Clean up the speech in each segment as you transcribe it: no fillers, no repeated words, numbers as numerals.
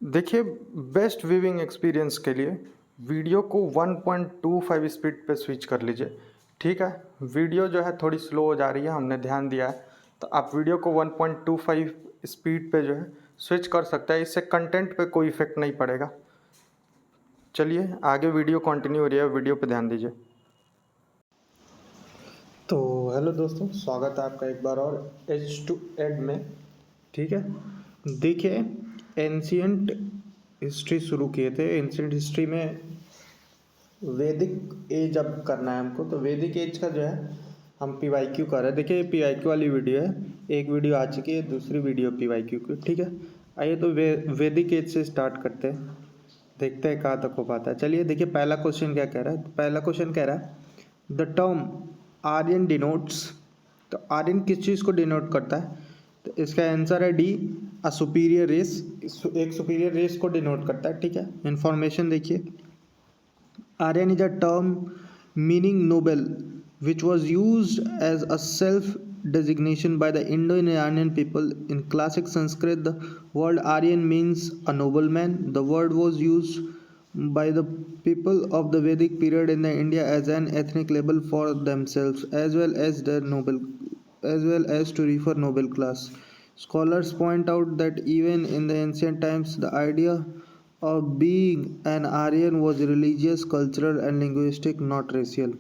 देखिए, best viewing experience के लिए वीडियो को 1.25 स्पीड पे स्विच कर लीजिए। ठीक है, वीडियो जो है थोड़ी स्लो हो जा रही है, हमने ध्यान दिया है। तो आप वीडियो को 1.25 स्पीड पे जो है स्विच कर सकते हैं। इससे कंटेंट पे कोई इफेक्ट नहीं पड़ेगा। चलिए आगे वीडियो कंटिन्यू हो रही है, वीडियो पे ध्यान दीजिए। तो हेलो दोस्तों, स्वागत है आपका एक बार और H2 एड में। ठीक है, देखिए, एंशियंट हिस्ट्री शुरू किए थे। एंशियंट हिस्ट्री में वैदिक एज अब करना है हमको, तो वैदिक एज का जो है हम PYQ कर रहे हैं। देखिए PYQ वाली वीडियो है, एक वीडियो आ चुकी है, दूसरी वीडियो PYQ की। ठीक है, आइए तो वैदिक एज से स्टार्ट करते हैं, देखते हैं कहाँ तक हो पाता है। चलिए देखिए, पहला क्वेश्चन क्या कह रहा है। पहला क्वेश्चन कह रहा है द टर्म आर्यन डिनोट्स। तो आर्यन किस चीज़ को डिनोट करता है? तो इसका आंसर है डी, अ सुपीरियर रेस। एक सुपीरियर रेस को डिनोट करता है। ठीक है, इंफॉर्मेशन देखिए, Aryan is a term meaning noble, which was used as a self designation by the Indo Iranian people. In classic Sanskrit, the word Aryan means a nobleman. The word was used by the people of the Vedic period in the India as an ethnic label for themselves, as well as to refer noble class. Scholars point out that even in the ancient times, the idea of being an Aryan was religious, cultural, and linguistic, not racial.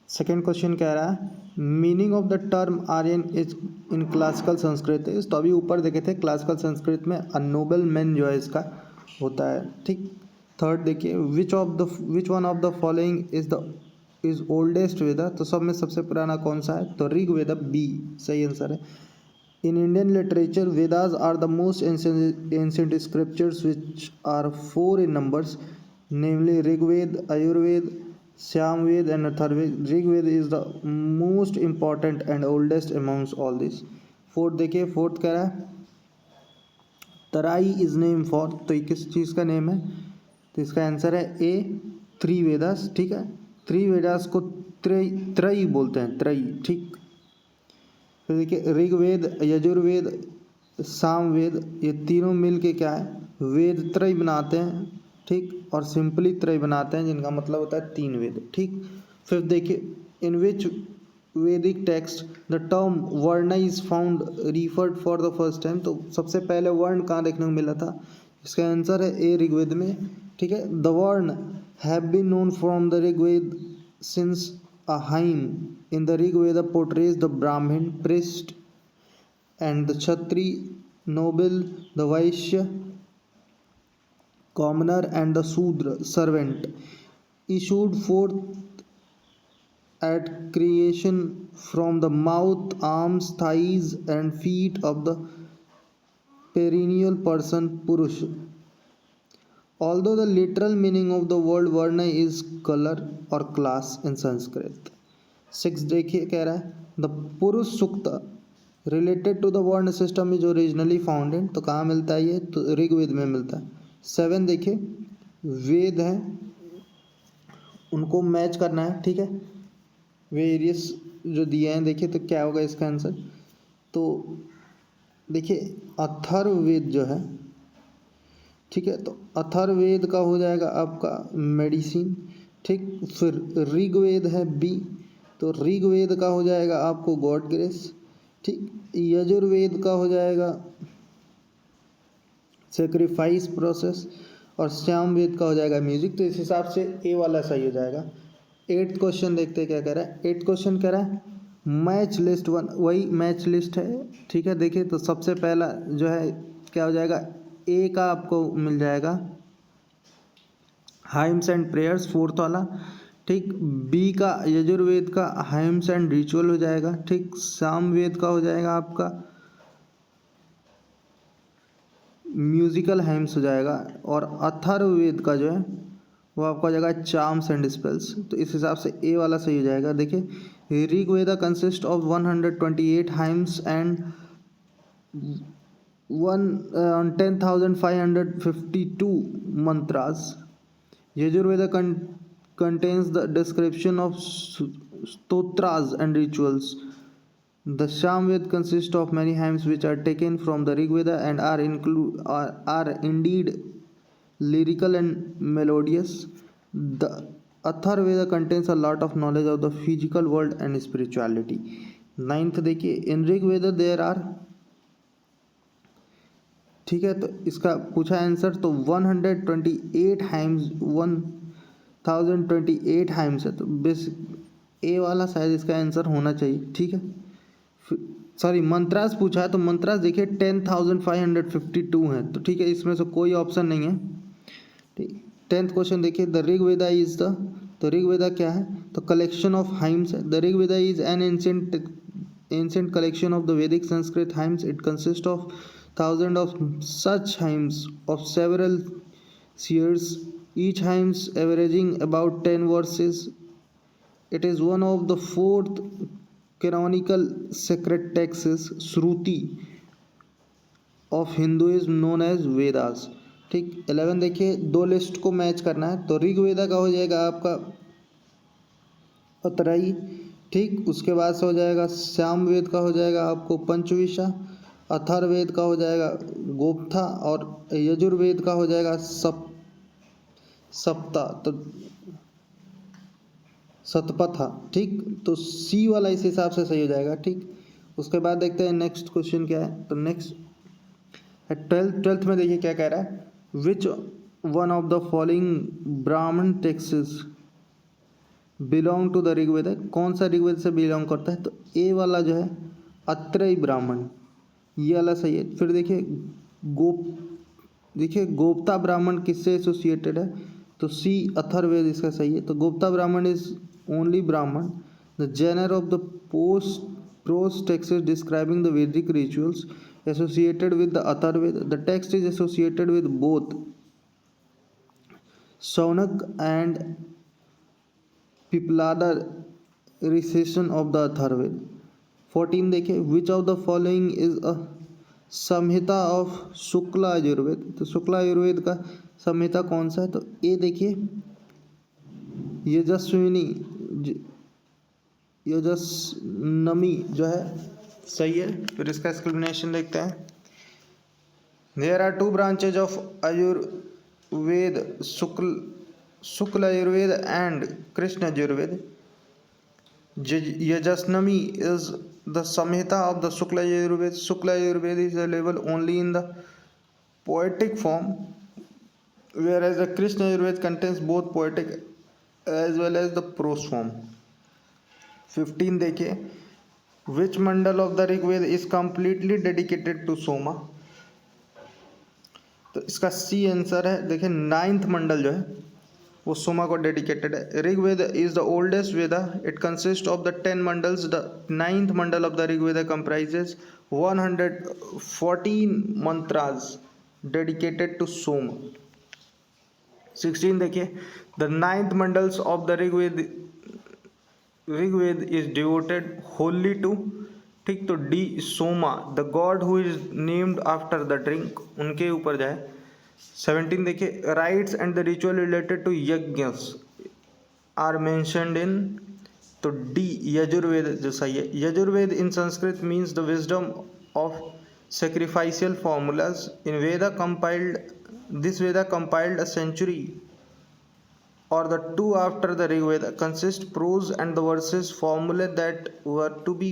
Second question कह रहा है meaning of the term Aryan is in classical Sanskrit is. तो अभी ऊपर देखे थे classical Sanskrit में अ noble man जो है इसका होता है। ठीक, थर्ड देखिए, which one of the following is oldest Veda. तो सब में सबसे पुराना कौन सा है? तो ऋग वेद, बी सही आंसर है। In Indian literature, Vedas are the most ancient scriptures, which are four in numbers, namely Rig Veda, Ayurveda, Samveda, and Atharvaveda. Rig Veda is the most important and oldest amongst all these. Fourth देखिए, fourth कह रहा है तराई is name for. तो ये किस चीज़ का name है? तो इसका आंसर है ए, थ्री वेदास। ठीक है, थ्री वेदास को त्रयी बोलते हैं, त्रयी। ठीक, फिर देखिए ऋग्वेद, यजुर्वेद, सामवेद, ये तीनों मिल के क्या है? वेद त्रय बनाते हैं। ठीक, और सिंपली त्रय बनाते हैं, जिनका मतलब होता है तीन वेद। ठीक, फिर देखिए इन विच वैदिक टेक्स्ट द टर्म वर्ण is found referred for the first time. तो सबसे पहले वर्ण कहाँ देखने को मिला था? इसका आंसर है ए, ऋग्वेद में। ठीक है, the varna have been known from the Rigveda since a hymn in the Rig Veda portrays the Brahmin priest and the Kshatri noble, the Vaishya commoner, and the Sudra servant issued forth at creation from the mouth, arms, thighs, and feet of the perennial person Purush. Although the literal meaning of the word varna is color or class in Sanskrit. Six देखिए, कह रहा है the पुरुष सूक्त related to the वर्ण system is originally found in. तो कहाँ मिलता है ये? तो ऋग्वेद में मिलता है। सेवन देखिए, वेद है, उनको मैच करना है। ठीक है, वेरियस जो दिए हैं, देखिए तो क्या होगा इसका आंसर? तो देखिए अथर्ववेद जो है, ठीक है, तो अथर्ववेद का हो जाएगा आपका मेडिसिन। ठीक, फिर ऋग्वेद है बी, तो ऋग्वेद का हो जाएगा आपको गॉड ग्रेस। ठीक, यजुर्वेद का हो जाएगा सेक्रीफाइस प्रोसेस, और श्यामवेद का हो जाएगा म्यूजिक। तो इस हिसाब से ए वाला सही हो जाएगा। एट्थ क्वेश्चन देखते हैं क्या कह रहा है। एट्थ क्वेश्चन कह रहा है मैच लिस्ट वन, वही मैच लिस्ट है। ठीक है, देखिए तो सबसे पहला जो है क्या हो जाएगा? ए का आपको मिल जाएगा हाइम्स एंड प्रेयर्स, फोर्थ वाला। ठीक, बी का यजुर्वेद का हाइम्स एंड रिचुअल हो जाएगा। ठीक, सामवेद का हो जाएगा आपका म्यूजिकल हाइम्स हो जाएगा, और अथर्ववेद का जो है वो आपका हो जाएगा चार्म्स एंड स्पेल्स। तो इस हिसाब से ए वाला सही हो जाएगा। देखिए Rigveda consist of 128 hymns and 10,552 mantras. Yajurveda contains the description of stotras and rituals. The Samved consists of many hymns which are taken from the Rig Veda and are indeed lyrical and melodious. The Atharveda contains a lot of knowledge of the physical world and spirituality. Ninth देखिए, इन ऋग वेद there are, ठीक है, तो इसका पूछा answer तो 128 hymns, 1028 hymns है, तो basic A वाला शायद इसका आंसर होना चाहिए, ठीक है। सॉरी, मंत्रास पूछा है, तो मंत्रास देखिए 10,552 है, तो ठीक है, इसमें से कोई ऑप्शन नहीं है, ठीक। 10th क्वेश्चन देखिए, the Rig Veda is the, तो ऋग वेदा क्या है, तो कलेक्शन ऑफ हाइम्स है। The Rig Veda is an ancient collection of the Vedic Sanskrit hymns. It consists of thousands of such hymns of several years, each hymns averaging about 10 verses. It is one of the fourth canonical sacred texts, Shruti, of Hinduism known as Vedas, ठीक। 11 देखिए, दो list को match करना है, तो ऋग वेदा का हो जाएगा आपका अतराई, ठीक। उसके बाद से हो जाएगा सामवेद का हो जाएगा आपको पंचविशा, अथर्ववेद का हो जाएगा गोप्था, और यजुर्वेद का हो जाएगा सप्ता, तो सतपथा, ठीक। तो सी वाला इस हिसाब से सही हो जाएगा, ठीक। उसके बाद देखते हैं नेक्स्ट क्वेश्चन क्या है, तो नेक्स्ट 12th में देखिए क्या कह रहा है, which one of the following Brahmana texts belong to the Rigveda, कौन सा ऋग्वेद से बिलोंग करता है, तो ए वाला जो है अत्रेय ब्राह्मण, ये वाला सही है। फिर देखिए गोप्ता ब्राह्मण किससे एसोसिएटेड है, तो सी अथर्ववेद इसका सही है, तो Gopatha Brahmana is only Brahmana. The genre of the prose text describing the Vedic rituals associated with the Atharvaveda, the text is associated with both Shaunaka and Pippalada recension of the Atharvaveda. 14 देखिए, which of the following is a Samhita of Shukla Yajurveda, तो शुक्ला यजुर्वेद का संहिता कौन सा है, तो ए देखिए यजस्नमी जो है सही है। फिर इसका एक्सप्लेनेशन देखते हैं, there are two branches of Ayurveda, Shukla Ayurveda and Krishna Ayurveda. Yajasnami is the Samhita of the Shukla Ayurveda. Shukla Ayurveda is available only in the poetic form, whereas the Krishna Ayurveda contains both poetic as well as the prose form. 15 देखिए, which mandal of the Rig Veda is completely dedicated to Soma, तो इसका C answer है। देखिए 9th मंडल जो है वो सोमा को dedicated है। Rig Veda is the oldest Veda, it consist of the 10 mandals. The 9th mandal of the Rig Veda comprises 114 mantras dedicated to Soma. 16 देखिए, the 9th mandals of the Rig Veda is devoted holy to, ठीक, तो D Soma, the god who is named after the drink, उनके ऊपर जाए। 17 देखिए, rites and the ritual related to यज्ञस are mentioned in, तो D Yajurveda जो सही है। Yajurveda in Sanskrit means the wisdom of sacrificial formulas. In Veda compiled, this Veda compiled a century or the two after the Rig Veda consist prose and the verses formulae that were to be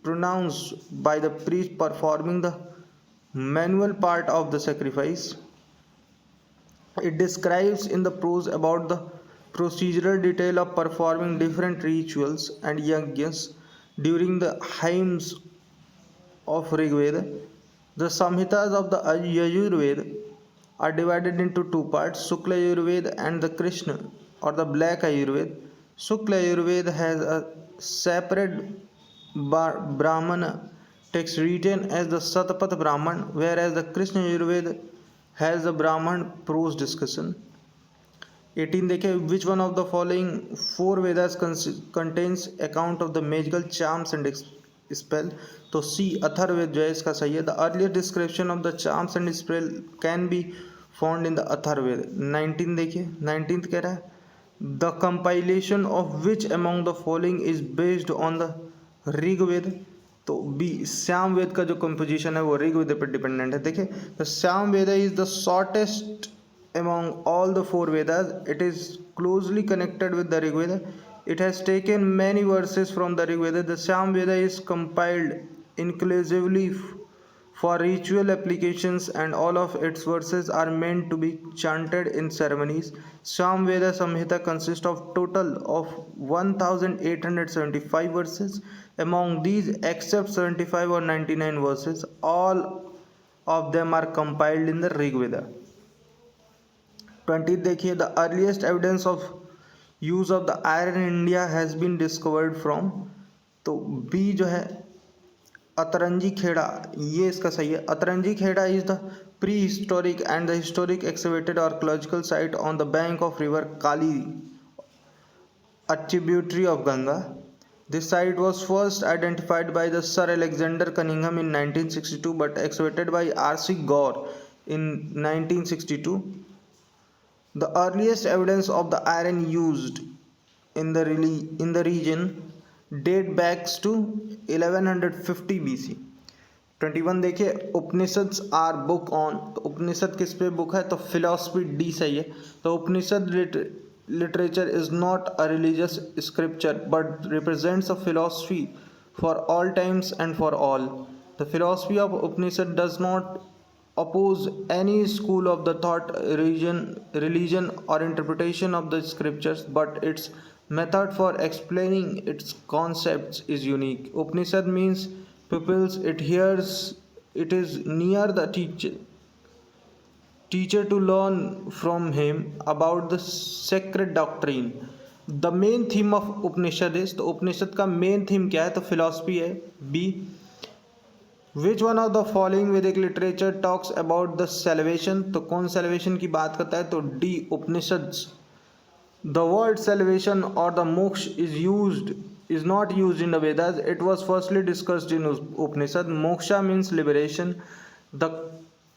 pronounced by the priest performing the manual part of the sacrifice. It describes in the prose about the procedural detail of performing different rituals and yajnas during the hymns of Rig Veda. The Samhitas of the Yajurveda are divided into two parts, Shukla Ayurveda and the Krishna or the Black Ayurveda. Shukla Ayurveda has a separate Brahmana text written as the Satapat Brahman, whereas the Krishna Ayurveda has the Brahman prose discussion. 18 देखें, which one of the following four Vedas contains account of the magical charms and spell, तो सी अथर्ववेद जो है इसका सही है। The earlier description of the charms and spell can be found in the Atharvaveda. 19 देखिए, 19th कह रहा है, the compilation of which among the following is based on the Rigveda, तो बी श्याम वेद का जो कंपोजिशन है वो ऋग्वेद पर डिपेंडेंट है। देखिए the Sama Veda is the shortest among all the four Vedas. It is closely connected with the Rig Veda. It has taken many verses from the Rig Veda. The Sham Veda is compiled inclusively for ritual applications, and all of its verses are meant to be chanted in ceremonies. Sham Veda Samhita consists of total of 1875 verses. Among these, except 75 or 99 verses, all of them are compiled in the Rig Veda. 20 देखिए the earliest evidence of use of the iron in India has been discovered from, तो B जो है अतरंजी खेड़ा, ये इसका सही है। Atranji Khera is the prehistoric and the historic excavated archaeological site on the bank of river Kali, a tributary of Ganga. This site was first identified by the Sir Alexander Cunningham in 1962 but excavated by R.C. Gore in 1962. The earliest evidence of the iron used in the region date backs to 1150 BC. 21 देखिए Upanishads are book on, तो उपनिषद किस पे book है, तो philosophy D सही है। तो Upanishad literature is not a religious scripture but represents a philosophy for all times and for all. The philosophy of Upanishad does not oppose any school of the thought, religion or interpretation of the scriptures, but its method for explaining its concepts is unique. Upanishad means pupils, it hears, it is near the teacher to learn from him about the sacred doctrine. The main theme of Upanishad is, तो उपनिषद का main theme क्या है, तो philosophy है। B which one of the following Vedic literature talks about the salvation, तो कौन salvation की बात करता है, तो D Upanishads. The word salvation और the moksha is not used in the Vedas. It was firstly discussed in Upanishad. Moksha means liberation. The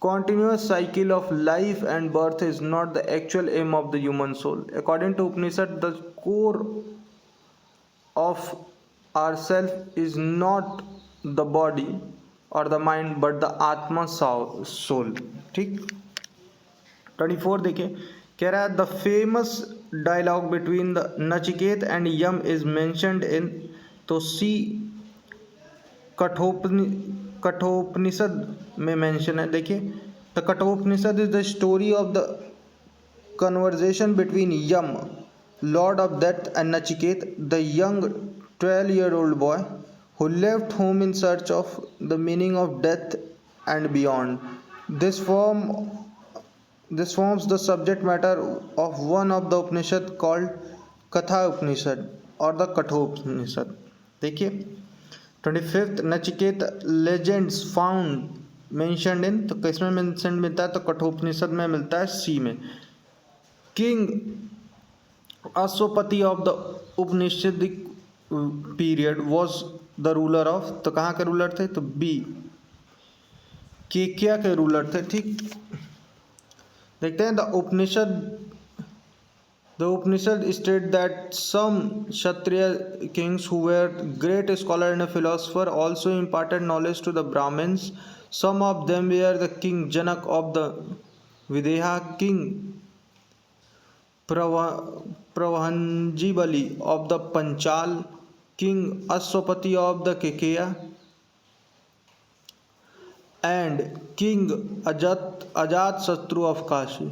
continuous cycle of life and birth is not the actual aim of the human soul. According to Upanishad, the core of ourself is not the body और the mind but the atma soul. ठीक। 24 देखिए कह रहा है the famous dialogue between the Nachiketa and Yama is mentioned in, तो C Kathopanishad में mention है। देखिए the Kathopanishad is the story of the conversation between Yama lord of death and Nachiketa the young 12-year-old boy who left home in search of the meaning of death and beyond. This forms the subject matter of one of the Upanishad called Katha Upanishad or the Kathopanishad. देखिए 25th Nachiket legends found mentioned in, तो किसमें mention मिलता है, तो कठोपनिषद में मिलता है, सी में। King Ashwapati of the Upanishadic period was the ruler of, तो कहाँ के रूलर थे, तो बी केकिया के रूलर थे। ठीक। देखते हैं the Upanishad state that some Kshatriya kings who were great scholar and philosopher also imparted knowledge to the Brahmins. Some of them were the king Janak of the Videha, king Pravahan Jibali of the Panchal, King Ashwapati of the Kekeya, and King Ajatasattu of Kashi.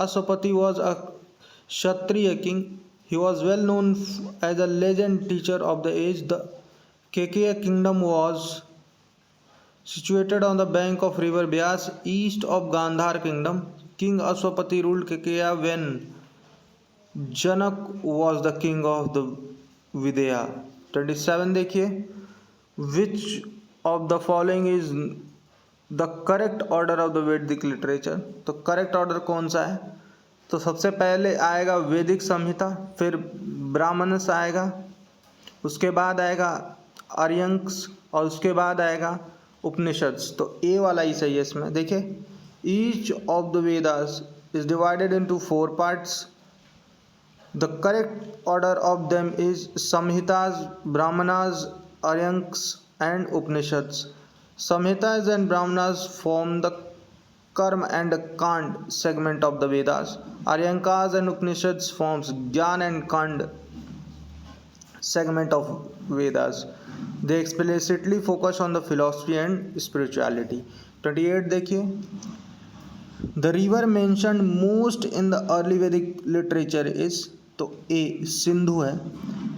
Ashwapati was a Kshatriya king. He was well known as a legend teacher of the age. The Kekeya kingdom was situated on the bank of river Byas, east of Gandhar kingdom. King Ashwapati ruled Kekeya when Janak was the king of the Videha. 27 देखिए which of the following is the correct order of the वैदिक literature, तो correct order कौन सा है, तो सबसे पहले आएगा वैदिक संहिता, फिर ब्राह्मणस आएगा, उसके बाद आएगा आर्यंक्स और उसके बाद आएगा उपनिषद्स, तो ए वाला ही सही है इसमें। देखिए each of the Vedas is divided into 4 parts. The correct order of them is Samhitas, Brahmanas, Aryanks, and Upanishads. Samhitas and Brahmanas form the Karma and Kand segment of the Vedas. Aryankas and Upanishads forms Gyan and Kand segment of Vedas. They explicitly focus on the philosophy and spirituality. 28 देखिए, the river mentioned most in the early Vedic literature is, तो A Sindhu है.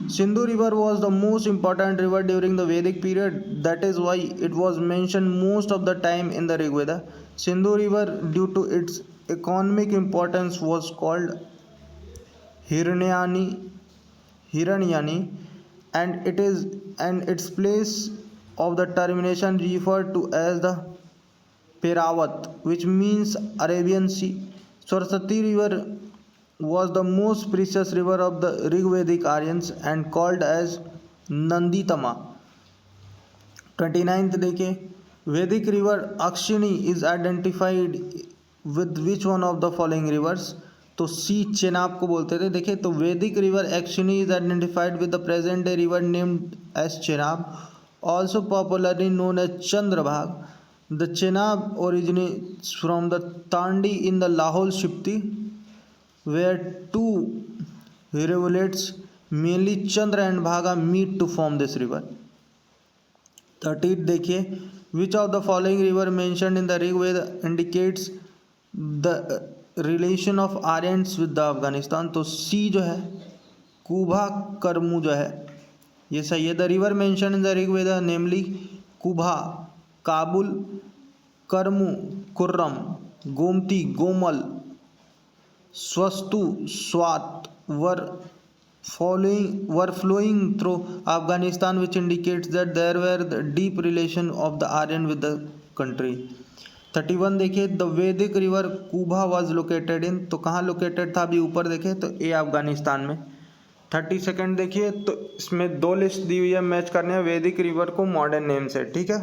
Sindhu river was the most important river during the Vedic period. That is why it was mentioned most of the time in the Rig Veda. Sindhu river, due to its economic importance, was called Hiranyani, and its place of the termination referred to as the Peravat, which means Arabian Sea. Saraswati river was the most precious river of the Rigvedic Aryans and called as Nanditama. 29th देखिए, Vedic river Akshini is identified with which one of the following rivers? तो सी चेनाब को बोलते थे. देखिए, तो Vedic river Akshini is identified with the present day river named as Chenab, also popularly known as Chandrabhag. The Chenab originates from the Tandi in the Lahore Shipti, where two rivulets, mainly Chandra and Bhaga, meet to form this river. 30th देखिए, which of the following river mentioned in the Rig Veda indicates the relation of Aryans with the Afghanistan? तो C जो है कुभा करमू जो है ये सही है. The river mention in the Rig Veda namely Kubha, Kabul, Karmu, Kurram, Gomti, Gomal, स्वस्तु, Swat were flowing through Afghanistan, which indicates that there were the deep relation of the Aryan with the country. 31 देखिए, द वैदिक river Kubha was located in, तो कहाँ लोकेटेड था? अभी ऊपर देखे तो ए अफगानिस्तान में. 32 देखिए, तो इसमें दो लिस्ट दी हुई है, मैच करने हैं वैदिक रिवर को मॉडर्न नेम से. ठीक है,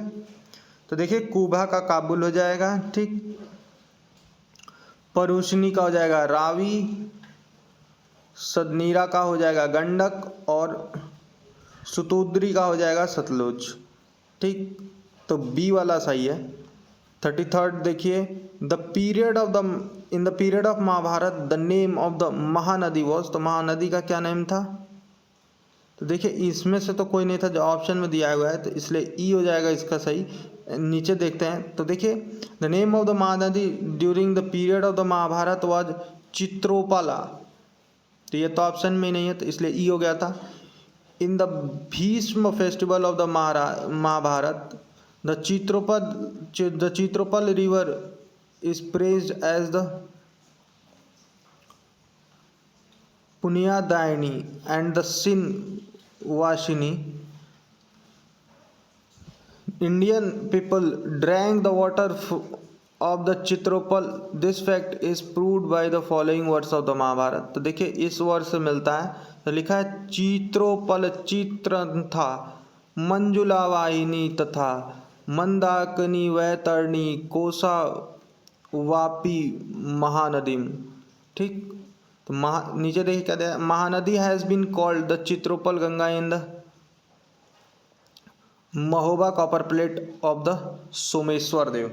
तो देखिए कुभा का काबुल हो जाएगा, ठीक. परुशनी का हो जाएगा रावी, सदनीरा का हो जाएगा गंडक, और सुतुद्री का हो जाएगा सतलुज. ठीक, तो बी वाला सही है. 33 देखिए, the period of the in the period of Mahabharata the name of the Mahanadi was, तो महानदी का क्या नेम था? तो देखिए इसमें से तो कोई नहीं था जो ऑप्शन में दिया हुआ है, तो इसलिए ई हो जाएगा इसका सही. नीचे देखते हैं, तो देखिए the name of the Mahanadi during the period of the Mahabharat was Chitropala, तो ये तो ऑप्शन में नहीं है, तो इसलिए ई हो गया था. In the Bhishma festival of the Mahabharat the Chitropala river is praised as the Punyadayini and the Sin Vashini. Indian people drank the water of the Chitropal. This fact is proved by the following words of the Mahabharata. तो देखिए इस word से मिलता है, तो लिखा है चित्रोपल चित्र था मंजुला वाहिनी तथा मंदाकिनी वैतरणी कोसा वापी महानदी. ठीक, तो नीचे देखिए कहते हैं Mahanadi has been called the Chitropala Ganga in the Mahoba copper plate of the Someshwar Dev.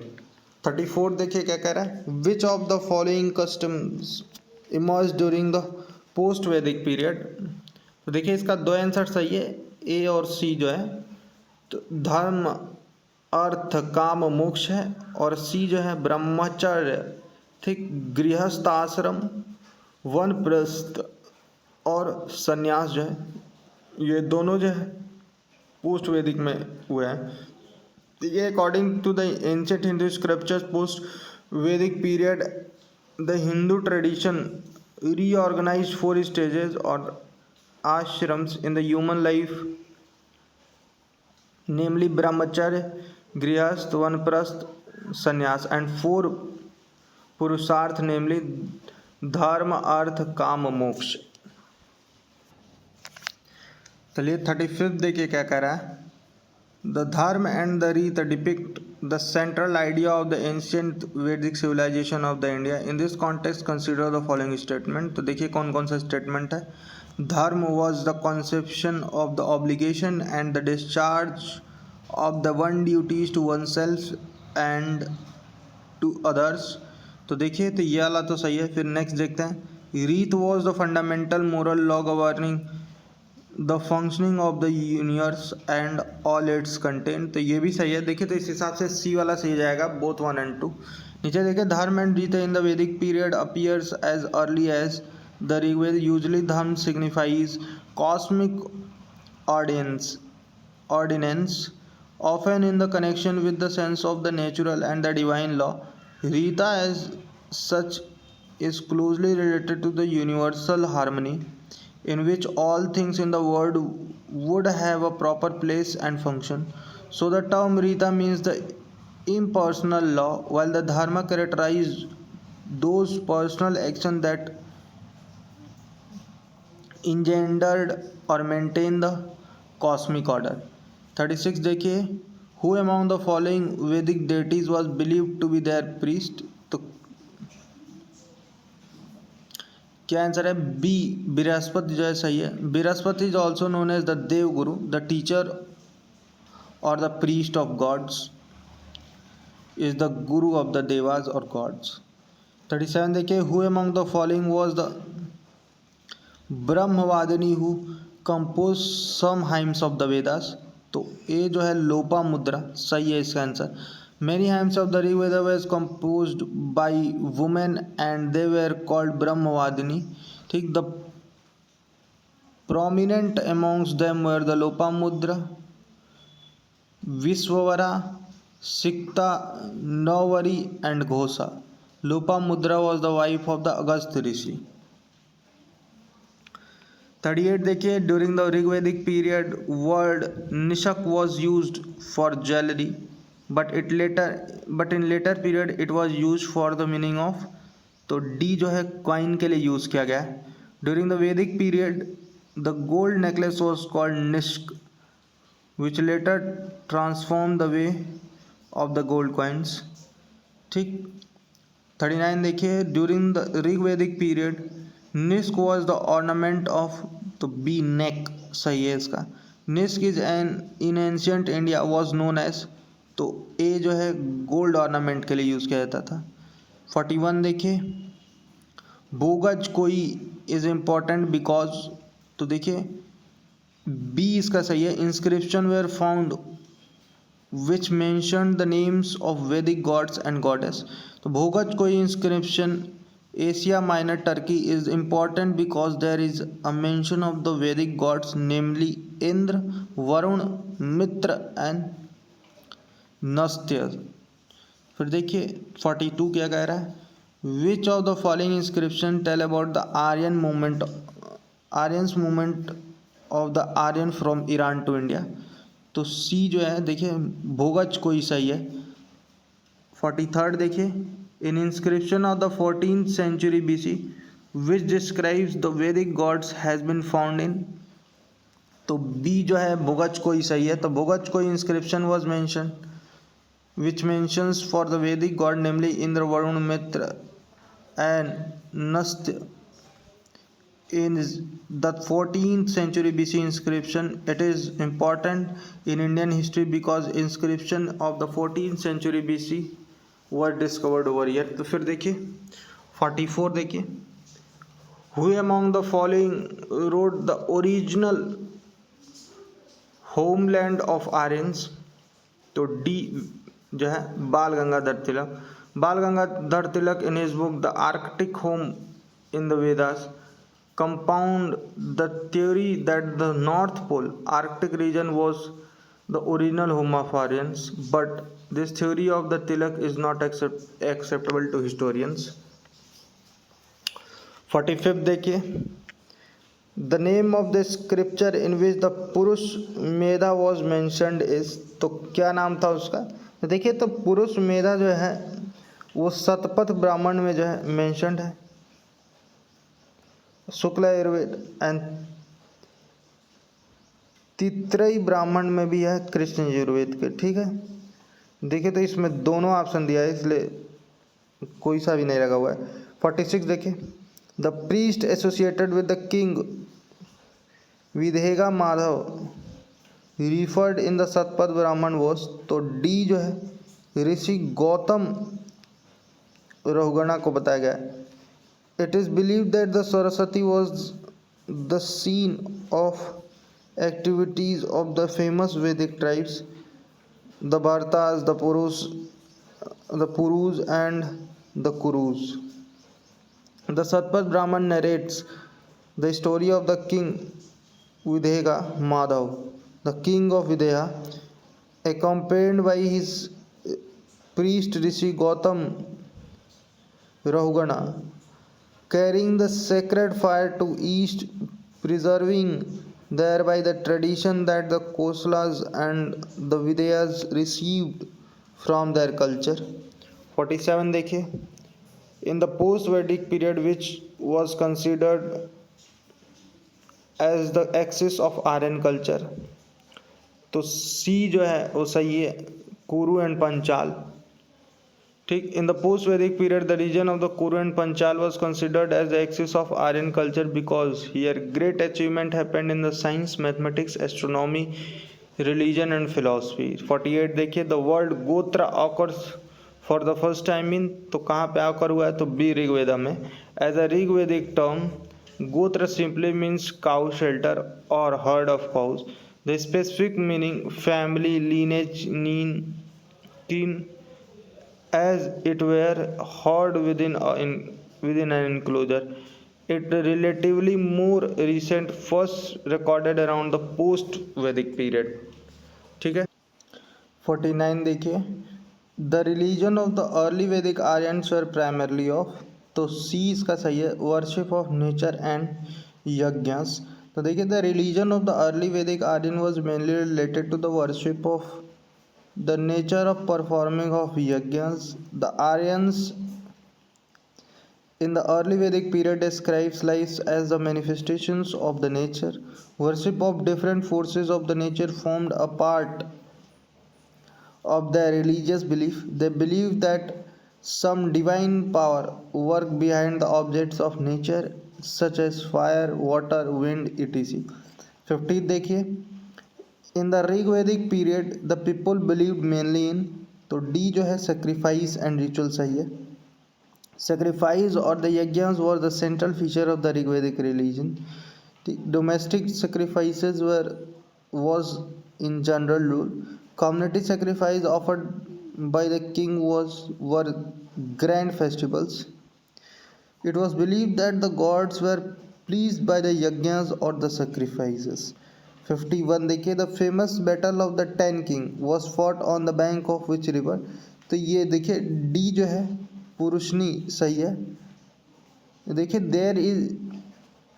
34 देखिए क्या कह रहा है, which of the following customs emerge during the post Vedic period. तो देखिए इसका दो आंसर सही है, ए और सी जो है, तो धर्म अर्थ काम मोक्ष है, और सी जो है ब्रह्मचर्य, ठीक, गृहस्थ आश्रम, वनप्रस्थ और संन्यास जो है, ये दोनों जो है पोस्ट वैदिक में हुए हैं. ये according to the ancient Hindu scriptures post Vedic period the Hindu tradition reorganized 4 stages और ashrams in the human life, namely Brahmacharya, Grihastha, वनप्रस्थ, संन्यास, एंड 4 पुरुषार्थ नेमली धर्म अर्थ काम मोक्ष. चलिए 35 देखिए क्या कह रहा है, the dharma and the Rita depict the central idea of the ancient Vedic civilization of the India. In this context consider the following statement. तो देखिए कौन कौन सा स्टेटमेंट है. Dharma was the conception of the obligation and the discharge of the one duties to oneself and to others. तो देखिए तो ये वाला तो सही है। फिर नेक्स्ट देखते हैं, रीत was the fundamental moral law governing the functioning of the universe and all it's content. तो ये भी सही है। देखिए तो इस हिसाब से सी वाला सही जाएगा, बोथ 1 and 2। नीचे देखिए, dharma and Rita in the Vedic period appears as early as the Rigveda. Usually dharma signifies cosmic ordinance, often in the connection with the sense of the natural and the divine law. Rita as such is closely related to the universal harmony in which all things in the world would have a proper place and function. So the term Rita means the impersonal law, while the dharma characterizes those personal actions that engendered or maintain the cosmic order। 36 देखिए, who among the following Vedic deities was believed to be their priest। तो क्या answer है? B, Brihaspati जो है सही है। Brihaspati is also known as the Dev Guru, the teacher और the priest of gods, is the guru of the Devas और गॉड्स। 37 देखिए, who among the following was the Brahmavadini who compose some hymns of the Vedas. तो ए जो है लोपा मुद्रा सही है इसका answer. Many hymns of the Rigveda were composed by women and they were called Brahmavadini. ठीक, the prominent amongst them were the Lopamudra, Vishwavara, Sikta, Nauvari and Ghosha. Lopamudra was the wife of the Agast Rishi. 38 देखिए, during the Rigvedic period word nishka was used for jewellery but in later period it was use for the meaning of. तो D जो है coin के लिए use किया गया है। During the Vedic period the gold necklace was called nishka which later transform the way of the gold coins. ठीक, 39 देखिए, during the Rigvedic period nishka was the ornament of. तो बी नेक सही है इसका। Nishka is an in ancient India was known as. तो A जो है gold ornament के लिए यूज़ किया जाता था। 41 देखिए, बोगज कोई इज इम्पॉर्टेंट बिकॉज। तो देखिए बी इसका सही है। Inscription were found which mention the names of Vedic gods and goddess. तो भोगज कोई inscription Asia Minor Turkey is important because there is a mention of the Vedic gods, namely Indra, Varun, Mitra and Nastya। फिर देखिए 42 क्या कह रहा है, Which of the following inscription tell about the Aryans movement of the Aryan from Iran to India। तो C जो है देखिए भोगज कोई सही है। 43 देखिए, in inscription of the 14th century BC which describes the Vedic gods has been found in। तो B जो है भोगज कोई सही है। तो भोगज कोई inscription was mentioned which mentions for the Vedic god namely Indra, Varun, Mitra and Nastya in the 14th century BC inscription। It is important in Indian history because inscription of the 14th century BC were discovered over here। तो फिर देखिए 44 देखिए, who among the following wrote the original homeland of Aryans। तो D जो है बाल गंगाधर तिलक। बाल Gangadhar Tilak in his book The Arctic Home in the Vedas compound the theory that the North Pole Arctic region was the original home of Aryans, but this theory of the Tilak is not acceptable to historians। 45 देखिए, the name of the scripture in which the पुरुष मेधा was mentioned is। तो क्या नाम था उसका? तो देखिए तो पुरुष मेधा जो है वो शतपथ ब्राह्मण में जो है मेंशनड है, शुक्ला आयुर्वेद एंड तित्रई ब्राह्मण में भी है, कृष्ण यजुर्वेद के। ठीक है, देखिए तो इसमें दोनों ऑप्शन दिया है इसलिए कोई सा भी नहीं लगा हुआ है। 46 देखिए, the priest associated with the king Videgha Madhav referred in the Satpad Brahman was, तो डी जो है ऋषि गौतम रहुगणा को बताया गया है। It is believed that the Saraswati was the scene of activities of the famous Vedic tribes, the Bhartas, the Purus and the Kurus. The Satpad Brahman narrates the story of the king Videha Madhav, the king of Videha, accompanied by his priest Rishi Gautam Rahugana, carrying the sacred fire to east, preserving thereby the tradition that the Koslas and the Vidyas received from their culture. 47 देखिए, in the post-Vedic period which was considered as the axis of Aryan culture, तो C जो है वो सही है, कुरु and Panchal. ठीक, in the post-Vedic period the region of the Kuru and Panchal was considered as the axis of Aryan culture because here great achievement happened in the science, mathematics, astronomy, religion and philosophy. 48 देखिए, the word गोत्र occurs for the first time in, तो कहाँ पे occur हुआ है, तो B Rigveda में। as a Rigvedic term, गोत्र simply means cow shelter or herd of cows. The specific meaning family, lineage, kin, as it were hoard within an enclosure. It relatively more recent, first recorded around the post Vedic period. ठीक है। 49 देखिए, the religion of the early Vedic Aryans were primarily of, तो C इसका सही है, worship of nature and यज्ञस। तो देखिए, the religion of the early Vedic Aryan was mainly related to the worship of the nature of performing of yajnas. The Aryans in the early Vedic period describes life as the manifestations of the nature. Worship of different forces of the nature formed a part of their religious belief. They believed that some divine power worked behind the objects of nature such as fire, water, wind, etc. 50 देखिए, in the Rig वैदिक period the people believed mainly इन, तो D जो है sacrifice and ritual सही है। Sacrifice और the यज्ञस were the central feature of the Rig Vedic religion. Domestic sacrifices was in general rule. Community sacrifice offered by the king were grand festivals. It was believed that the gods were pleased by the yajnas or the sacrifices. 51 देखिए, the famous battle of the 10 king was fought on the bank of which river, तो ये देखिए D जो है पुरुषनी सही है। देखिए, there is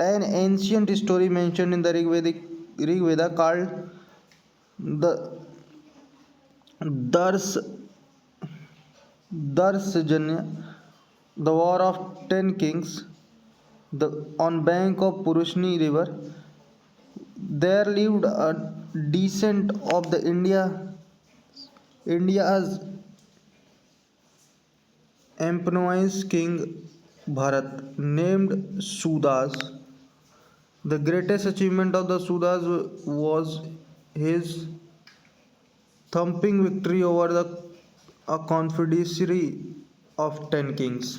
an ancient story mention in the Rigveda called the Dasharajna, the war of 10 kings on bank of Purushni river. There lived a descent of the India's eponymous king Bharat, named Sudas. The greatest achievement of the Sudas was his thumping victory over a confederacy of 10 kings.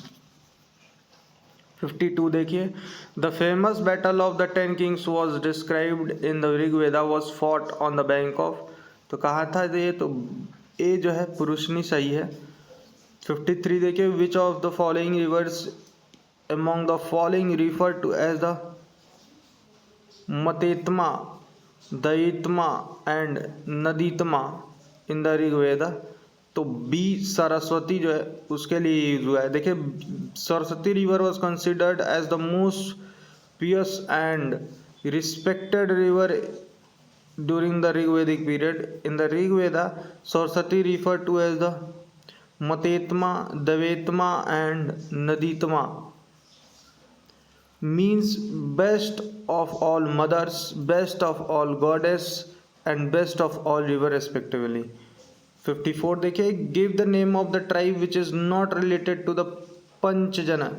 52 देखिए, the famous battle of the 10 Kings was described in the Rigveda was fought on the bank of, तो कहा था ये, तो A जो है पुरुषनी सही है। 53 देखिए, which of the following rivers among the following refer to as the Matetma, Dayitma and Naditma in the Rigveda, तो बी सरस्वती जो है उसके लिए यूज हुआ है। देखिए, Saraswati river was considered as the most pious and respected river during the Rigvedic period. In the Rigveda Saraswati refer to as the Matetma, Davetma and Naditma, means best of all mothers, best of all goddess and best of all river respectively. 54 देखिए, give the name of the tribe which is not related to the Panchajana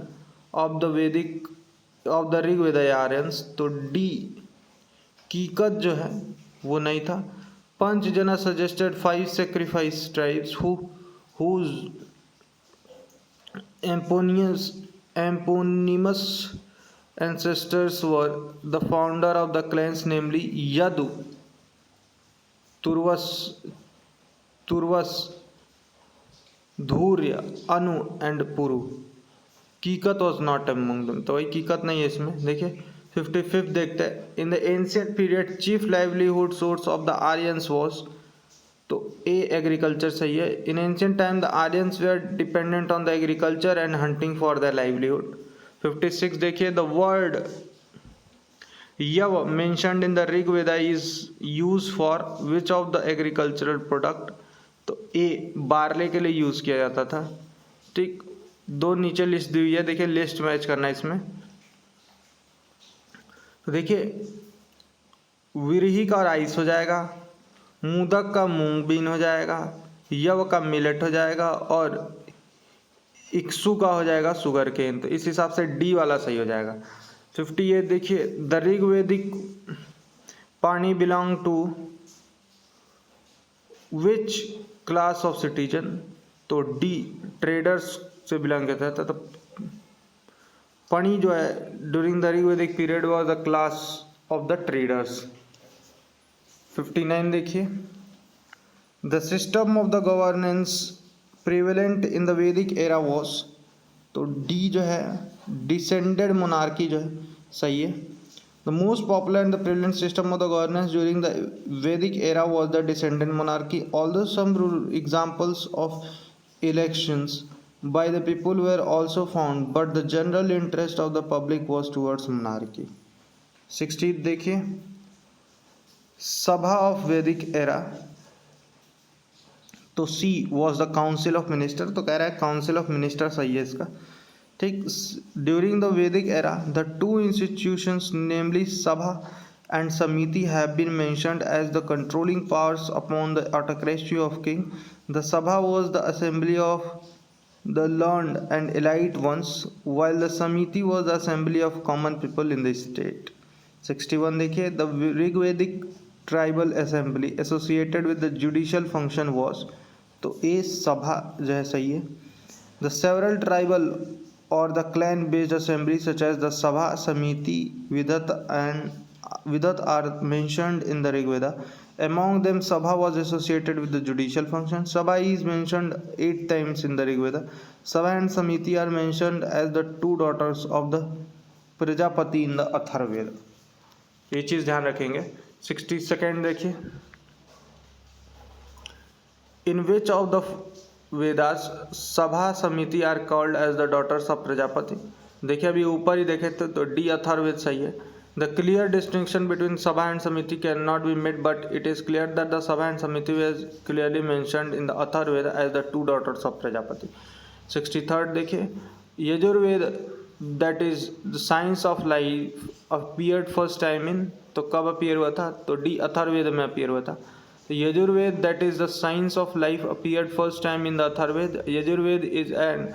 of the Rigveda Aryans, तो D Kikata जो है वो नहीं था। Panchjana suggested 5 sacrifice tribes whose eponymous ancestors were the founder of the clans, namely Yadu, Turvas, Turvas, Dhurya, Anu and Puru. Kikata was not among them, तो वही कीकत नहीं है इसमें. देखिए 55 देखते हैं. In the ancient period chief livelihood source of the Aryans was, तो A agriculture सही है. In ancient time the Aryans were dependent on the agriculture and hunting for the livelihood. 56 देखिए. The word yava mentioned in the Rigveda is use for which of the agricultural product, तो A barley के लिए use किया जाता था. ठीक, दो नीचे लिस्ट दी हुई है, देखिए लिस्ट मैच करना है इसमें. तो देखिए विरही का राइस हो जाएगा, मूदक का मूंग बीन हो जाएगा, यव का मिलेट हो जाएगा और इक्सू का हो जाएगा सुगर केन. तो इस हिसाब से डी वाला सही हो जाएगा. 58 देखिए. The Rigvedic Pani belong to which class of citizen, तो डी ट्रेडर्स से बिलोंग करता था. तो पणी जो है during the Rigvedic period was the class of the traders. 59 देखिए. The system of the governance prevalent in the Vedic era was, तो डी जो है डिसेंडेड मोनार्की जो है सही है. The most popular and the prevalent system of the governance during the Vedic era was the descendant monarchy, although some examples of elections by the people were also found, but the general interest of the public was towards monarchy. 60 देखिए. सभा of Vedic era, तो C was the council of minister, तो कह रहा है council of minister सही है इसका. ठीक. During the Vedic era the two institutions namely Sabha and Samiti have been mentioned as the controlling powers upon the autocracy of king. The Sabha was the assembly of the learned and elite ones, while the samiti was the assembly of common people in the state. 61 देखिए. The Rigvedic tribal assembly associated with the judicial function was, तो ए सभा जो है सही है. The several tribal or the clan based assemblies such as the Sabha, Samiti, Vidat and Vidat are mentioned in the Rigveda. Among them Sabha was associated with the judicial function. Sabha is mentioned 8 times in the Rigveda. Sabha and Samiti are mentioned as the two daughters of the Prajapati in the Atharvaveda. ये चीज़ ध्यान रखेंगे. 62nd देखिए. In which of the Vedas sabha samiti are called as the daughters of Prajapati. देखिए अभी ऊपर ही देखे तो D Atharvaveda सही है. The clear distinction between sabha and samiti can not be made, but it is clear that the sabha and samiti was clearly mentioned in the Atharvaveda as the two daughters of Prajapati. 63rd देखिए. Yajurveda that is the science of life appeared first time in, तो कब appear हुआ था, तो D Atharvaveda में appear हुआ था. Yajurved, that is the science of life, appeared first time in the Atharvaved. Yajurved is an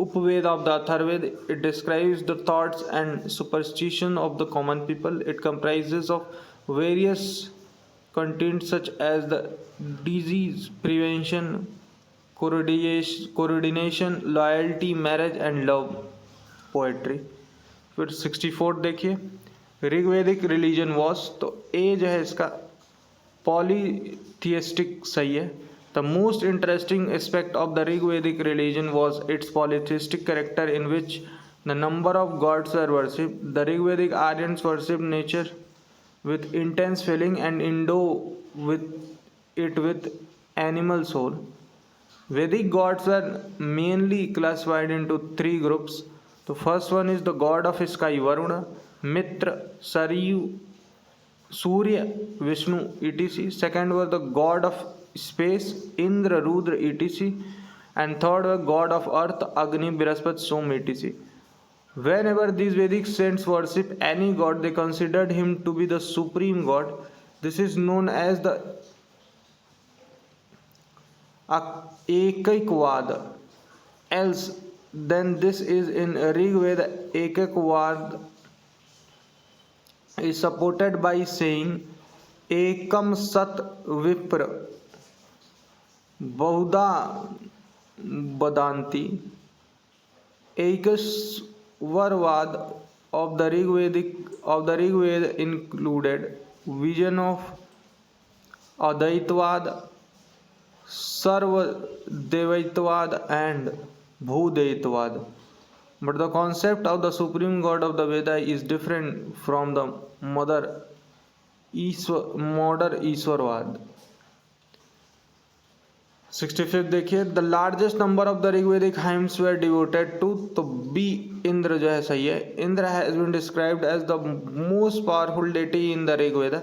Upved of the Atharvaved. It describes the thoughts and superstition of the common people. It comprises of various contents such as the disease prevention, coordination, loyalty, marriage and love, poetry. फिर 64 देखिए. ऋग्वेदिक religion was, तो A जो है इसका polytheistic सही है. The most interesting aspect of the Rigvedic religion was its polytheistic character in which the number of gods were worship. The Rigvedic Aryans worship nature with intense feeling and endow with it with animal soul. Vedic gods were mainly classified into 3 groups. The first one is the god of sky Varuna, Mitra, Saryu, Surya, Vishnu, etc. Second was the god of space, Indra, Rudra, etc. And third was god of earth, Agni, Brihaspati, Som, etc. Whenever these Vedic saints worship any god, they considered him to be the supreme god. This is known as the Ekaikvad. Else then this is in Rig Veda. Ekaikvad is supported by saying एकम सत विप्र बहुधा वदान्ति एकस्वरवाद of the Rig Veda included vision of Advaitvad, Sarvadevaitvad and Bhudeitvad. But the concept of the supreme god of the Veda is different from the modern Ishwarvad. 65 देखिए, the largest number of the Rigvedic hymns were devoted to, तो B Indra जो है सही है. Indra has been described as the most powerful deity in the Rigveda.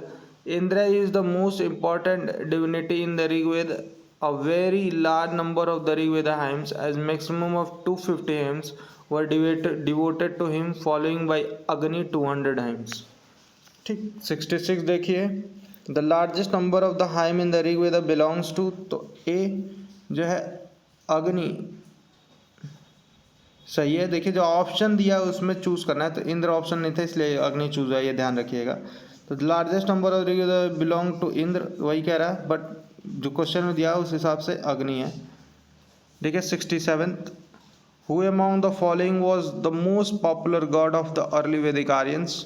Indra is the most important divinity in the Rigveda. A very large number of the Rigveda hymns as maximum of 250 hymns were devoted to him following by Agni 200 hymns. ठीक. 66 देखिए, the largest number of the hymn in the Rigveda belongs to, तो A जो है अग्नि सही है. देखिए जो ऑप्शन दिया है उसमें चूज करना है, तो इंद्र ऑप्शन नहीं था इसलिए अग्नि चूज है, ये ध्यान रखिएगा. तो the largest number of Rigveda belong to Indra, वही कह रहा है, बट जो क्वेश्चन में दिया है उस हिसाब से अग्नि है. देखिए 67, who among the following was the most popular god of the early Vedic Aryans,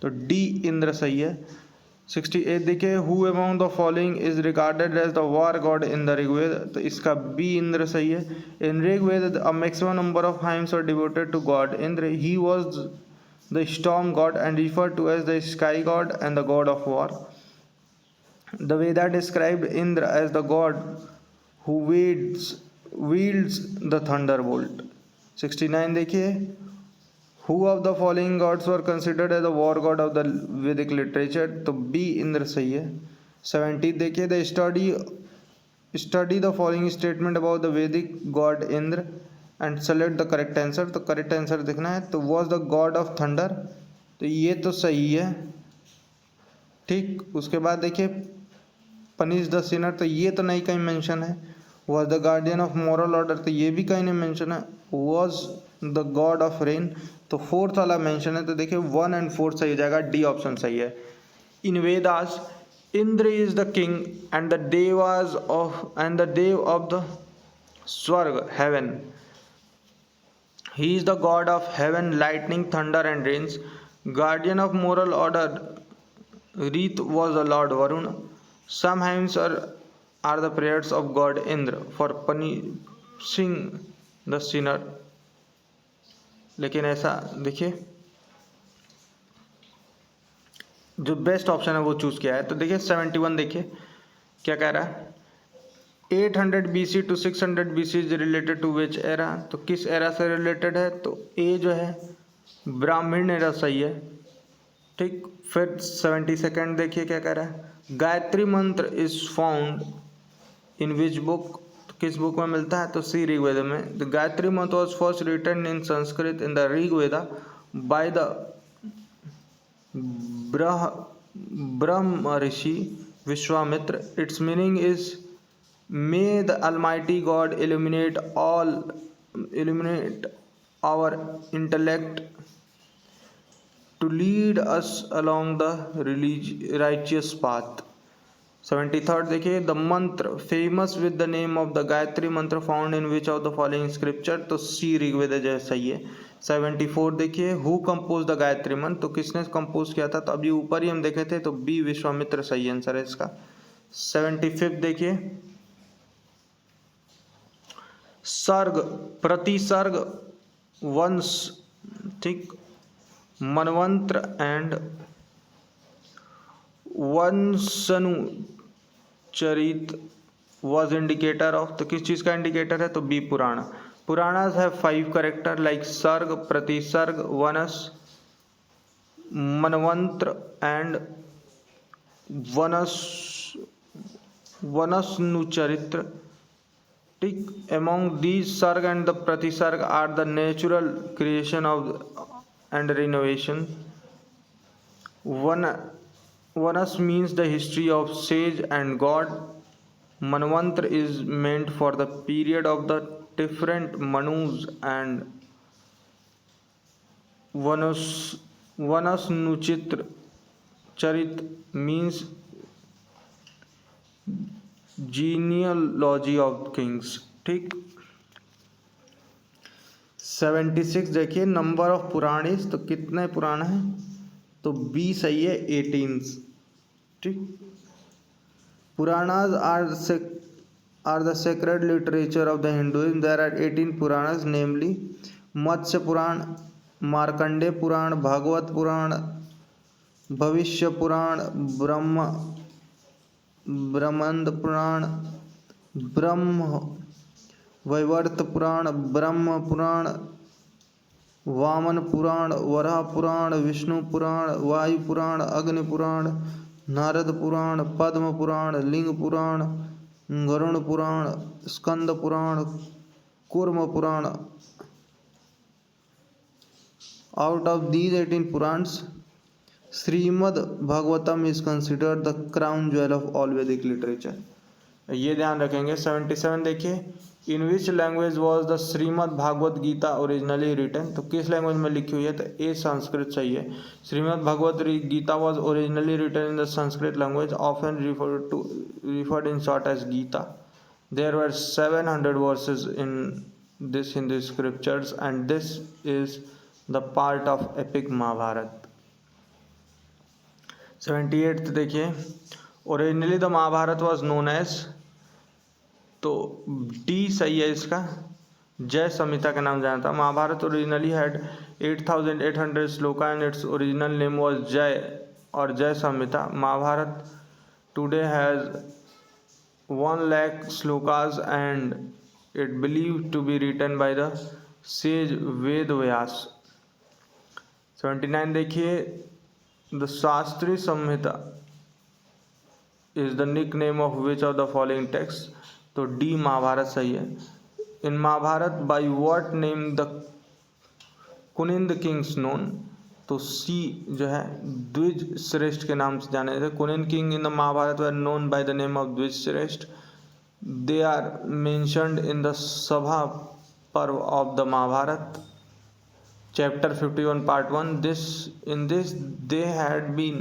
तो डी इंद्र सही है. 68 देखिए, who among the following is regarded as the war god in the Rigveda, तो इसका बी इंद्र सही है. In Rigveda a maximum number of hymns are devoted to god Indra. He was the storm god and referred to as the sky god and the god of war. The Veda described Indra as the god who wields the thunderbolt. 69 देखिए, Who of the following gods were considered as the war god of the Vedic literature, तो B Indra सही है. 70 देखिए, the study the following statement about the Vedic god Indra and select the correct answer. तो correct answer देखना है, तो was the god of thunder, तो ये तो सही है. ठीक. उसके बाद देखिए पनिश द सिनर, तो ये तो नहीं कहीं मेंशन है. was the guardian of moral order, तो ये भी कहीं नहीं मेंशन है. was the god of rain, तो फोर्थ वाला मेंशन है, तो देखिए 1 and 4 सही हो जाएगा. डी ऑप्शन सही है. In Vedas Indra is the king and the Dev of the swarg heaven. He is the god of heaven, lightning, thunder and rains. Guardian of moral order Rita was the lord Varuna. Some hymns are the prayers of god Indra for punishing the sinner. लेकिन ऐसा देखिए जो best option है वो choose किया है. तो देखिए 71 देखिए क्या कह रहा है, 800 BC to 600 BC is related to which era, तो किस एरा से रिलेटेड है, तो ए जो है ब्राह्मण एरा सही है. ठीक. फिर 72 देखिए क्या कह रहा है, गायत्री मंत्र is found in which book, तो किस बुक में मिलता है, तो सी ऋग्वेद में. The Gayatri mantra was first written in Sanskrit in the Rigveda by the Brahma Rishi Vishwamitra. Its meaning is may the almighty god illuminate our intellect to lead us along the righteous path. 73rd देखिए, the mantra famous with the name of the Gayatri mantra found in which of the following scripture, तो C Rigveda जो है सही है. 74 देखिए, who compose the Gayatri मंत्र, तो किसने कंपोज किया था, तो अभी ऊपर ही हम देखे थे, तो बी विश्वामित्र सही आंसर है इसका. 75 देखिए, सर्ग, प्रतिसर्ग, वंश, ठीक, manvantara and vanshanucharit was indicator of, तो किस चीज का इंडिकेटर है, तो B Purana. Puranas have 5 character like sarga, pratisarga, vanas, manvantara and vanshanucharitra. ठीक. Among these sarga and the pratisarga are the natural creation of and renovation. Vanas means the history of sage and god. Manvantra is meant for the period of the different Manus, and Vanasnuchitra Charit means genealogy of Kings, ठीक। 76 देखिए number of पुराणीज, तो कितने पुराण हैं, तो 20 सही है, 18, ठीक। Puranas are the sacred literature of the Hinduism. There are 18 Puranas namely Matsya Purana, Markandeya Purana, Bhagavata Purana, Bhavishya Purana, ब्रह्मांड पुराण, ब्रह्म वैवर्त पुराण, ब्रह्म पुराण, वामन पुराण, वराह पुराण, विष्णु पुराण, वायु पुराण, अग्नि पुराण, नारद पुराण, Padma Purana, Linga Purana, Garuda Purana, Skanda Purana, Kurma Purana. Out of these 18 Purans, Shrimad Bhagavatam is considered the crown jewel of all Vedic literature. ये ध्यान रखेंगे। 77 देखिए, in which language was the Shrimad Bhagavad Gita originally written, तो किस लैंग्वेज में लिखी हुई है, तो ए संस्कृत सही है। Shrimad Bhagavad Gita was originally written in the Sanskrit language, often referred in short as Gita. There were 700 verses in this Hindu scriptures and this is the part of epic Mahabharata. 78 देखिए, originally the Mahabharat was known as, तो D सही है इसका, जय संहिता के नाम जाना था। Mahabharata originally had 8800 shloka and its original name was Jaya और Jaya Samhita. Mahabharata today has 1 lakh shlokas and it believe to be written by the sage Ved Vyas. 79 देखिए, the Shastri Samhita is the nick name of which of the following text, तो डी महाभारत सही है। In Mahabharata by what name the Kuninda kings known, तो C जो है द्विज श्रेष्ठ के नाम से जाने जाते। Kuninda king in the Mahabharata were known by the name of Dwija Shreshtha. They are mentioned in the Sabha Parva of the Mahabharata, chapter 51 part 1। In this they had been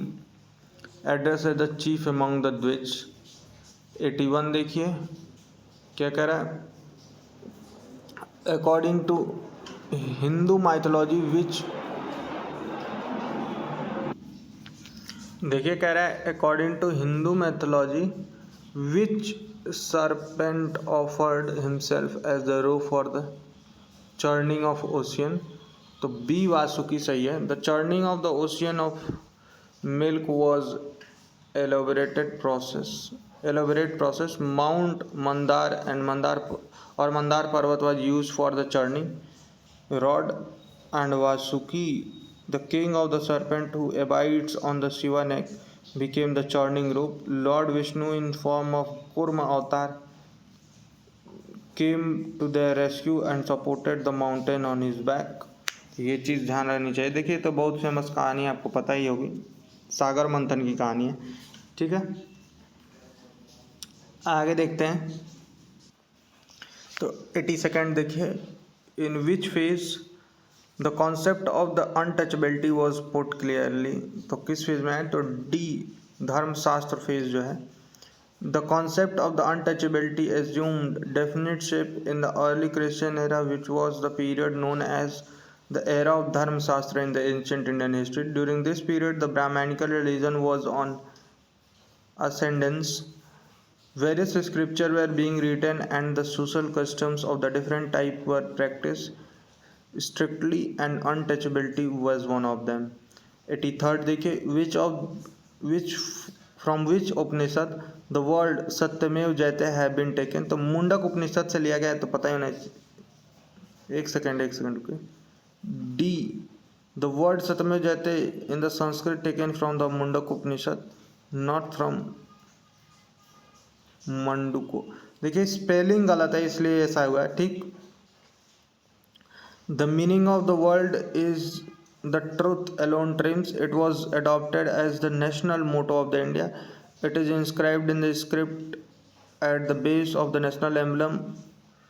addressed as the chief among the द्विज। 81 देखिए क्या कह रहा है, according to Hindu mythology which, देखिए कह रहा है according to Hindu mythology which serpent offered himself as the rope for the churning of ocean, तो बी वासुकी सही है। The churning of the ocean of milk was elaborate process. Mount Mandar and Mandar Parvat was used for the churning rod, and Vasuki, the king of the serpent who abides on the Shiva neck, became the churning rope. Lord Vishnu in form of Kurma avatar came to their rescue and supported the mountain on his back। ये चीज़ ध्यान रखनी चाहिए। देखिए तो बहुत famous कहानी आपको पता ही होगी, सागर मंथन की कहानी है, ठीक है। आगे देखते हैं, तो 82 देखिए, in which phase the concept of the untouchability was put clearly, तो किस फेज में है, तो डी धर्मशास्त्र फेज जो है। The concept of the untouchability assumed definite shape in the early Christian era which was the period known as the era of Dharmashastra in the ancient Indian history. During this period, the Brahmanical religion was on ascendance. Various scriptures were being written and the social customs of the different type were practiced strictly and untouchability was one of them. 83rd देखिए, from which Upanishad the word Satyamev Jayate have been taken, तो मुंडक उपनिषद से लिया गया है, तो पता ही होना चाहिए। एक सेकंड रुकिए। D, the word Satyameva Jayate in the Sanskrit taken from the Mundaka Upanishad, not from मंडुको। देखिए स्पेलिंग गलत है इसलिए ऐसा हुआ है, ठीक। The meaning of the world is the truth alone triumphs. It was adopted as the national motto of the India. It is inscribed in the script at the base of the national emblem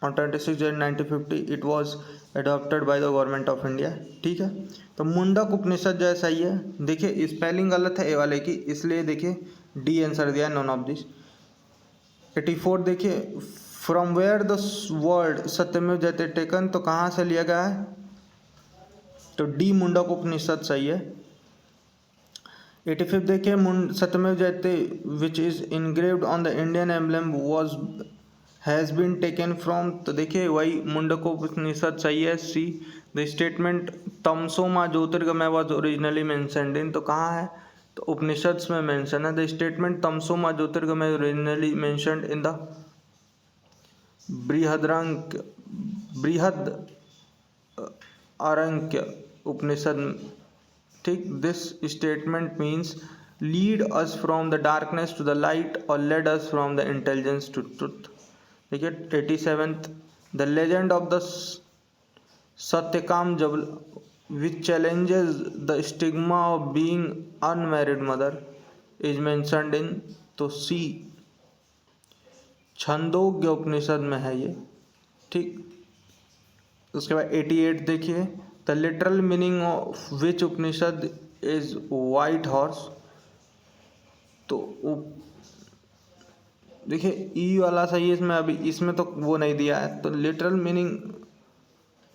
on 26 January 1950। It was adopted by the government of India, ठीक है। तो मुंडक उपनिषद जो है सही है। देखिए spelling गलत है ए वाले की, इसलिए देखिए डी आंसर दिया, नॉन ऑफ दिस। 84 देखिए, फ्रॉम वेयर द वर्ड सत्यमेव जयते टेकन, तो कहाँ से लिया गया है, तो डी मुंडक उपनिषद सही है। 85 देखिए, Satyameva Jayate which is engraved on the Indian emblem was has been taken from, तो देखिए वही मुंडकोपनिषद सही है सी। The statement tamaso ma ज्योतिर्गमय was originally mentioned in, तो कहाँ है, तो उपनिषद में मेंशन है। The statement tamaso ma jyotirgamaya originally mentioned in the Brihad Aranyaka Upanishad, ठीक। This statement means lead us from the darkness to the light और led us from the intelligence to truth. देखिए 87th, the legend of the Satyakama Jabala which challenges the stigma of being unmarried mother is mentioned in, तो C Chandogya उपनिषद में है ये, ठीक। उसके बाद 88 देखिए, the literal meaning of which Upanishad is white horse, तो देखिए ई वाला सही है इसमें, अभी इसमें तो वो नहीं दिया है, तो लिटरल मीनिंग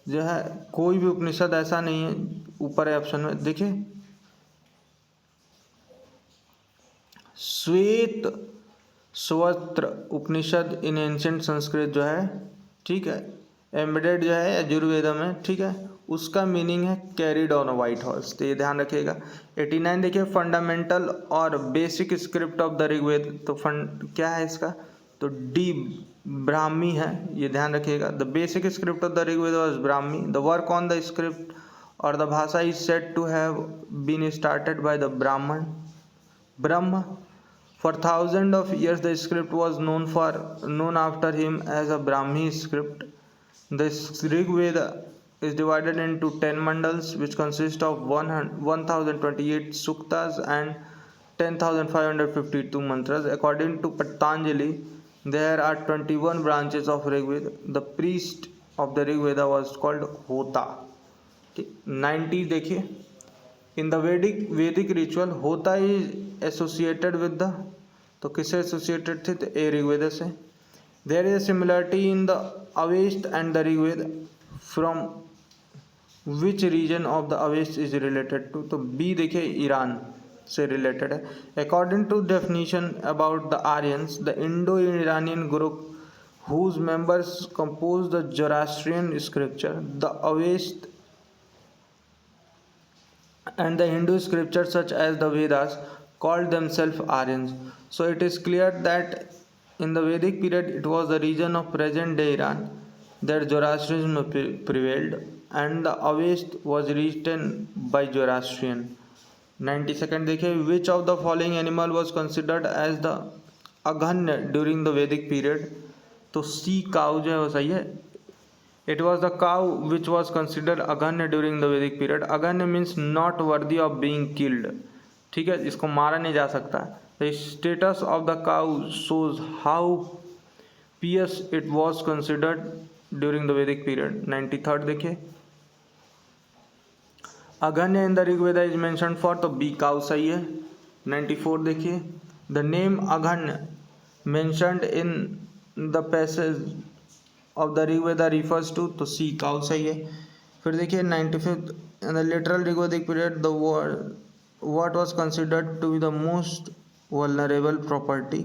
जो है कोई भी उपनिषद ऐसा नहीं है, ऊपर है ऑप्शन में देखिए, श्वेत स्वत्र उपनिषद इन एंशिएंट संस्कृत जो है, ठीक है, एम्बेडेड जो है यजुर्वेद में, ठीक है, उसका मीनिंग है carried on a white horse, तो ये ध्यान रखिएगा। 89 देखिए, फंडामेंटल और basic script of the Rigveda, तो क्या है इसका, तो डी ब्राह्मी है, ये ध्यान रखिएगा। The basic script of the Rigveda was Brahmi. The work on the script और the bhasha is said to have been started by the Brahma. For thousands of years, the script was known after him as a Brahmi script. The Rig Veda is divided into 10 mandals, which consist of 1028 suktas and 10,552 mantras. According to Patanjali, there are 21 branches of Rig Veda. The priest of the Rig Veda was called Hota. 90 देखिए, in the Vedic ritual Hota is associated with the, तो किससे एसोसिएटेड थे, तो A Rigveda से। There is similarity in the Avesta and the Rigveda, from which region of the Avesta is related to, तो B देखिए Iran से रिलेटेड है। According to definition about the Aryans, the Indo Iranian group whose members compose the Zoroastrian scripture, the Avest and the Hindu scriptures such as the Vedas called themselves Aryans. So it is clear that in the Vedic period it was the region of present day Iran that Zoroastrianism prevailed, and the Avest was written by Zoroastrian. 92nd देखिए, which of the following animal was considered as the अघन्य during the Vedic period, तो sea cow जो है वो सही है। It was the cow which was considered अघन्य during the Vedic period. अघन्य means not worthy of being killed, ठीक है, इसको मारा नहीं जा सकता। The status of the cow shows how pious it was considered during the Vedic period. 93rd देखिए, अघन्य in the Rig Veda is mentioned for, तो B cow सही है। 94 देखिए, the name अघन्य mentioned in the passage of the Rig Veda refers to, तो sea cow सही है। फिर देखिए 95th, in the literal Rigvedic period the word what was considered to be the most valuable property,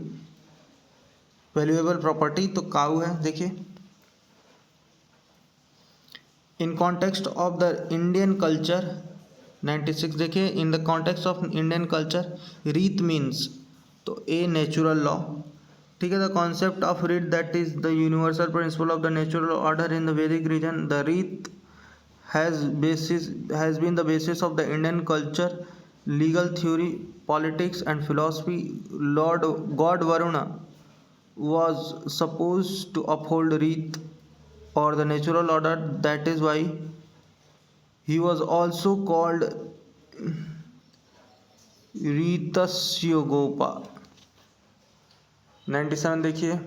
तो cow है। देखिए in context of the Indian culture, 96 देखिए, in the context of Indian culture रीत means, तो a natural law, ठीक है। The concept of रीत that is the universal principle of the natural order in the वैदिक reason, the रीत has been the basis of the Indian culture, legal theory, politics and philosophy. God Varuna was supposed to uphold Reet or the natural order, that is why he was also called Reetasya Gopa। 97 देखिए,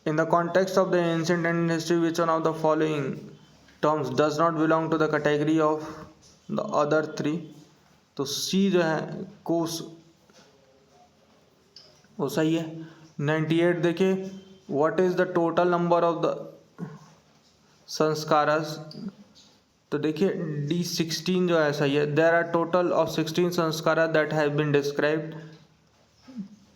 in the context of the ancient Indian history which one of the following terms does not belong to the category of the other three, तो C जो है कोस वो सही है। 98 देखिए, what is the total number of the sanskaras, तो देखिए D16 जो है सही है। There are total of 16 sanskara that have been described,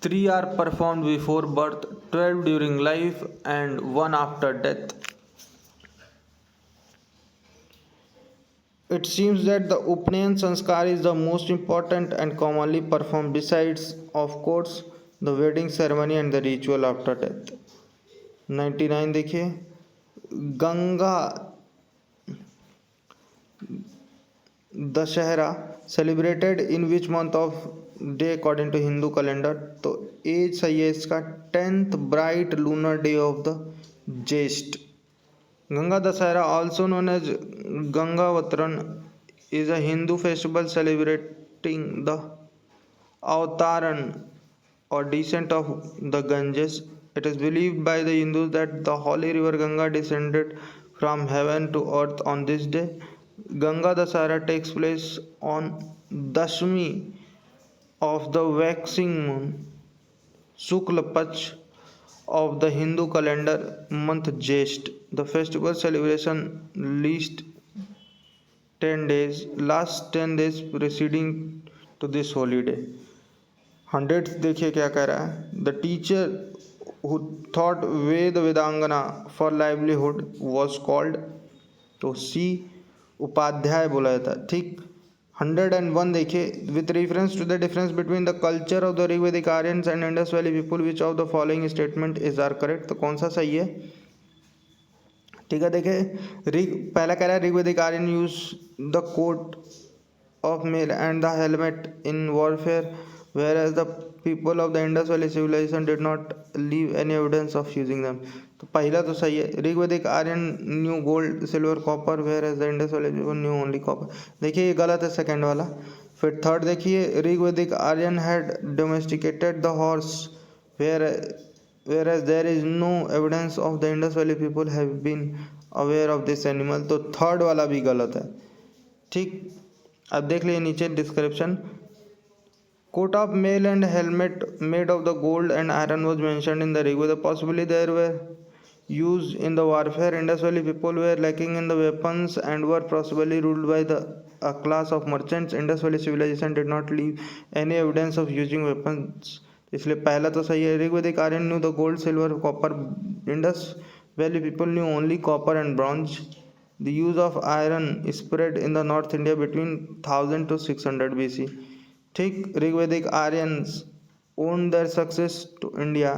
3 are performed before birth, 12 during life and 1 after death. It seems that the Upnayan Sanskar is the most important and commonly performed besides, of course, the wedding ceremony and the ritual after death. 99 देखिए, Ganga Dussehra celebrated in which month of day according to Hindu calendar, तो as सही है इसका 10th bright lunar day of the Jyesht. Ganga Dasara, also known as Gangavataran, is a Hindu festival celebrating the avtaran or descent of the Ganges. It is believed by the Hindus that the holy river Ganga descended from heaven to earth on this day. Ganga Dasara takes place on Dashmi of the waxing moon, Shukla Pach of the Hindu calendar month Jyesht. The festival celebration last 10 days preceding to this holiday. 100 देखिए क्या कह रहा है, the teacher who taught Vedangana for livelihood was called, तो C Upadhyay बोला जाता है, ठीक। 101 देखिए, with reference to the difference between the culture of the Rigvedic Aryans and Indus Valley people, which of the following statement is are correct, तो कौन सा सही है, ठीक है। देखिए पहला कह रहा है Rigvedic Aryan use the coat of mail and the helmet in warfare, whereas the people of the Indus Valley civilization did not leave any evidence of using them, तो पहला तो सही है। Rigvedic Aryan knew gold silver copper, whereas the Indus Valley people knew only copper, देखिए ये गलत है second वाला। फिर थर्ड देखिए, Rigvedic Aryan had domesticated the horse, whereas there is no evidence of the Indus Valley people have been aware of this animal, तो third वाला भी गलत है, ठीक। अब देख लिए नीचे description, coat of mail and helmet made of the gold and iron was mentioned in the Rigveda. Possibly there were used in the warfare. Indus Valley people were lacking in the weapons and were possibly ruled by a class of merchants. Indus Valley civilization did not leave any evidence of using weapons, इसलिए पहला तो सही है। Rigvedic Aryan knew the gold, silver, copper. Indus Valley people knew only copper and bronze. The use of iron spread in the North India between 1000 to 600 BC, ठीक। ऋग्वेदिक Aryans owned their success to India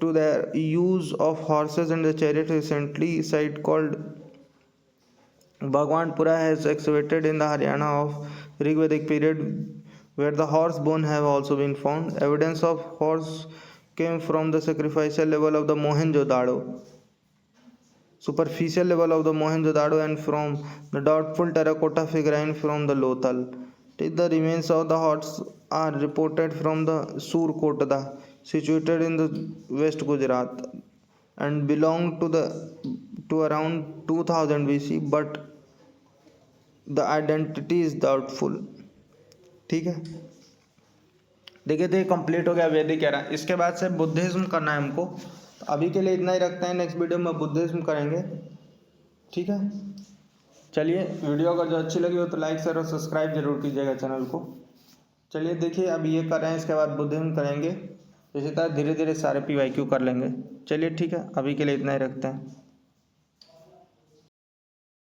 to their use of horses and the chariot. Recently site called Bhagwanpura has excavated in the Haryana of Rigvedic period, where the horse bone have also been found. Evidence of horse came from the superficial level of the Mohenjo-daro and from the doubtful terracotta figurine from the Lothal. The remains of the horse are reported from the Surkotda, situated in the West Gujarat, and belong to around 2000 BC, but the identity is doubtful, ठीक है। देखिए तो ये complete हो गया वैदिक era. इसके बाद से बुद्धिज्म करना है हमको, तो अभी के लिए इतना ही रखते हैं, नेक्स्ट वीडियो में बुद्धिज्म करेंगे, ठीक है। चलिए वीडियो अगर जो अच्छी लगी हो तो लाइक शेयर और सब्सक्राइब जरूर कीजिएगा चैनल को। चलिए देखिए अभी ये कर रहे हैं, इसके बाद बुद्धिज्म करेंगे, इसी तरह धीरे धीरे सारे PYQ कर लेंगे। चलिए ठीक है, अभी के लिए इतना ही रखते हैं।